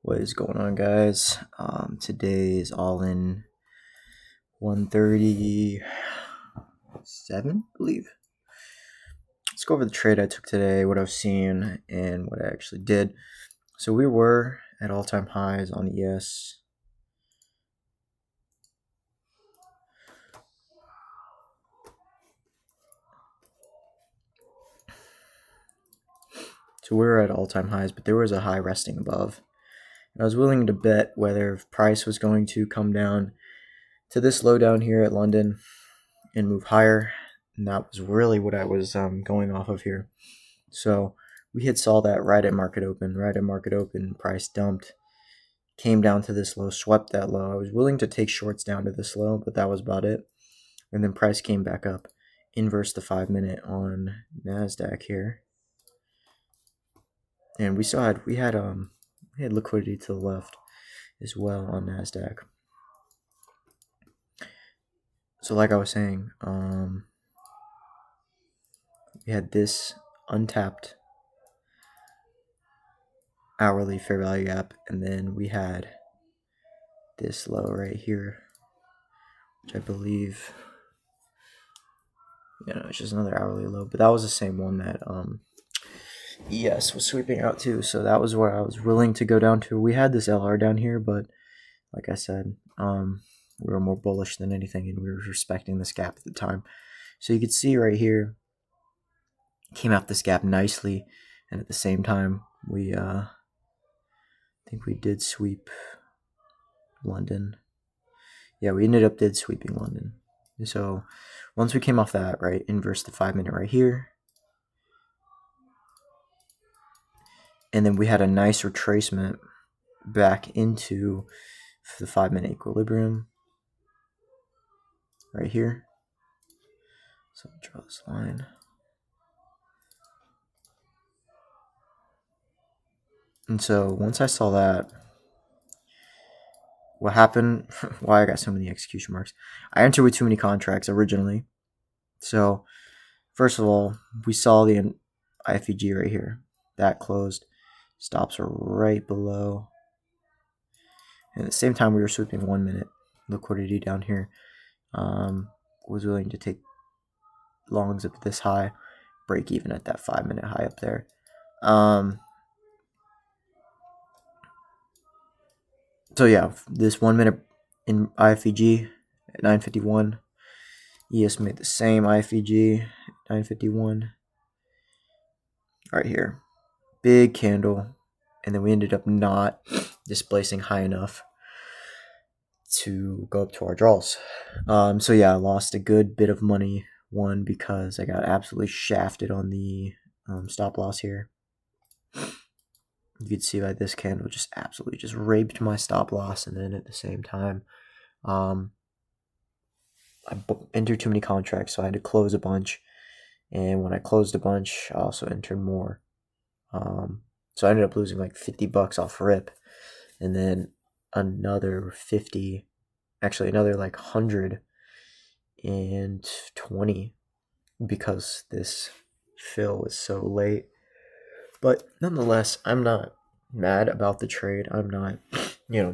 What is going on, guys? Today is all in 137, I believe. Let's go over the trade I took today, what I've seen, and what I actually did. So we were at all-time highs on ES. So we were at all-time highs, but there was a high resting above. And I was willing to bet whether price was going to come down to this low down here at London and move higher. And that was really what I was going off of here. So we had saw that right at market open, price dumped, came down to this low, swept that low. I was willing to take shorts down to this low, but that was about it. And then price came back up, inverse the 5-minute on NASDAQ here. And we had liquidity to the left as well on NASDAQ. So like I was saying, we had this untapped hourly fair value gap, and then we had this low right here, which I believe, it's just another hourly low, but that was the same one that ES was sweeping out to. So that was where I was willing to go down to. We had this LR down here, but like I said, we were more bullish than anything, and we were respecting this gap at the time. So you could see right here, came out this gap nicely, and at the same time, we I think we did sweep London. Yeah, we ended up sweeping London. So once we came off that, right, inverse the 5-minute right here, and then we had a nice retracement back into the 5-minute equilibrium right here. So I'll draw this line. And so once I saw that, what happened, why I got so many execution marks, I entered with too many contracts originally. So first of all, we saw the IFEG right here. That closed. Stops are right below. And at the same time, we were sweeping 1-minute liquidity down here. Was willing to take longs up this high, break even at that 5-minute high up there. So yeah, this 1-minute in IFEG at 9:51. ES made the same IFEG at 9:51. Right here, big candle, and then we ended up not displacing high enough to go up to our draws. So yeah, I lost a good bit of money. One, because I got absolutely shafted on the stop loss here. You could see by this candle just absolutely just raped my stop loss, and then at the same time, I entered too many contracts, so I had to close a bunch. And when I closed a bunch, I also entered more. So I ended up losing like $50 off rip, and then another 50, actually another like 120 because this fill was so late. But nonetheless, I'm not mad about the trade. I'm not,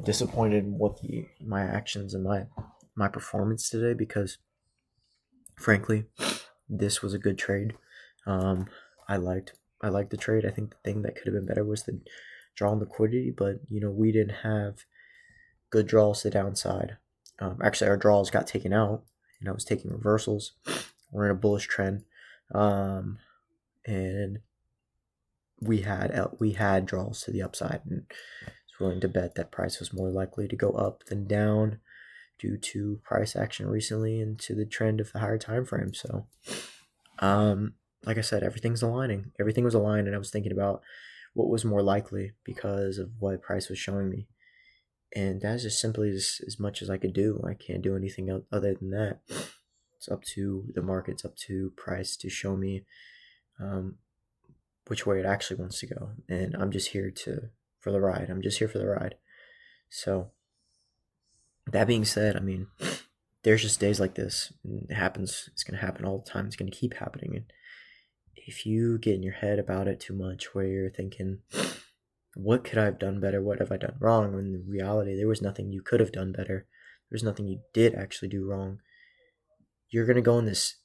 disappointed in what my actions and my performance today, because frankly, this was a good trade. I liked the trade. I think the thing that could have been better was the draw on liquidity, but we didn't have good draws to the downside. Actually, our draws got taken out, and I was taking reversals. We're in a bullish trend, and we had draws to the upside, and I was willing to bet that price was more likely to go up than down due to price action recently and to the trend of the higher time frame. So, like I said, everything's aligning. Everything was aligned, and I was thinking about what was more likely because of what price was showing me. And that's just simply as much as I could do. I can't do anything other than that. It's up to the market, it's up to price to show me which way it actually wants to go. And I'm just here for the ride. I'm just here for the ride. So that being said, there's just days like this. It happens. It's going to happen all the time. It's going to keep happening. And if you get in your head about it too much, where you're thinking, what could I have done better? What have I done wrong? When in reality, there was nothing you could have done better. There's nothing you did actually do wrong. You're gonna go in this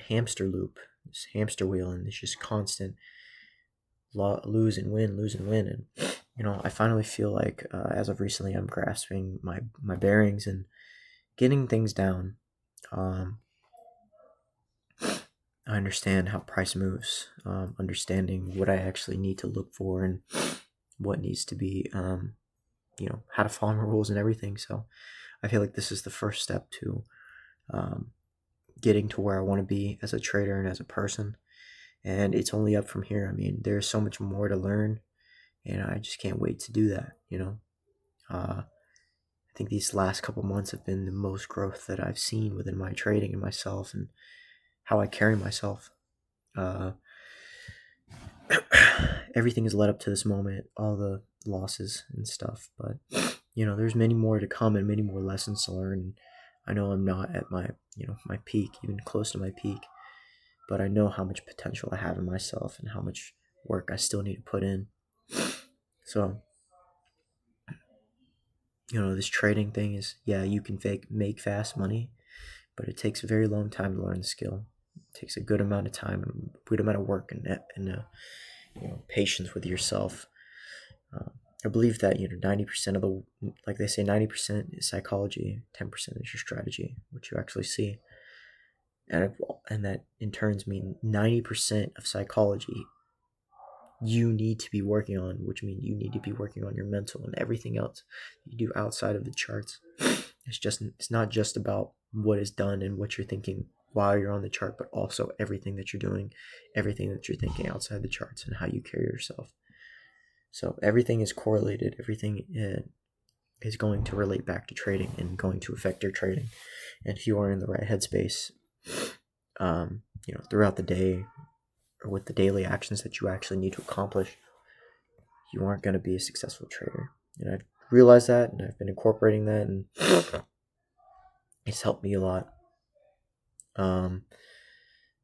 hamster loop, this hamster wheel, and it's just constant lose and win, and I finally feel like as of recently, I'm grasping my bearings and getting things down. I understand how price moves, understanding what I actually need to look for and what needs to be, how to follow my rules and everything. So I feel like this is the first step to getting to where I want to be as a trader and as a person. And it's only up from here. I mean, there's so much more to learn, and I just can't wait to do that. I think these last couple months have been the most growth that I've seen within my trading and myself and how I carry myself. Everything has led up to this moment, all the losses and stuff, but there's many more to come and many more lessons to learn. I know I'm not at my peak, even close to my peak, but I know how much potential I have in myself and how much work I still need to put in. So this trading thing is, you can make fast money, but it takes a very long time to learn the skill. It takes a good amount of time and a good amount of work and patience with yourself. I believe that 90% of the, like they say, 90% is psychology, 10% is your strategy, what you actually see, and that in turns mean 90% of psychology you need to be working on, which means you need to be working on your mental and everything else you do outside of the charts. It's not just about what is done and what you're thinking while you're on the chart, but also everything that you're doing, everything that you're thinking outside the charts, and how you carry yourself. So everything is correlated. Everything is going to relate back to trading and going to affect your trading. And if you are in the right headspace, throughout the day or with the daily actions that you actually need to accomplish, you aren't going to be a successful trader. And I've realized that, and I've been incorporating that, and it's helped me a lot. But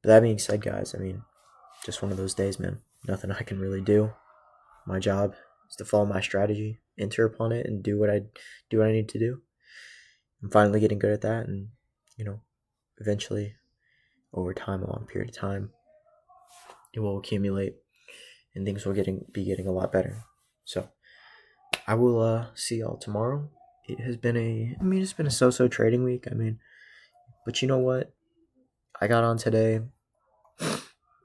that being said, guys, I mean, just one of those days, man. Nothing I can really do. My job is to follow my strategy, enter upon it, and do what I need to do. I'm finally getting good at that, and eventually, over time, a long period of time, it will accumulate, and things will be getting a lot better. So I will see y'all tomorrow. It's been a so-so trading week. But you know what? I got on today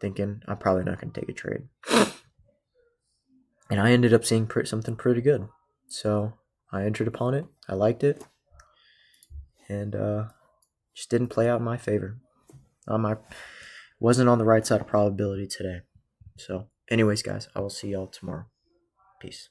thinking I'm probably not going to take a trade, and I ended up seeing something pretty good. So I entered upon it. I liked it, and just didn't play out in my favor. Wasn't on the right side of probability today. So anyways, guys, I will see y'all tomorrow. Peace.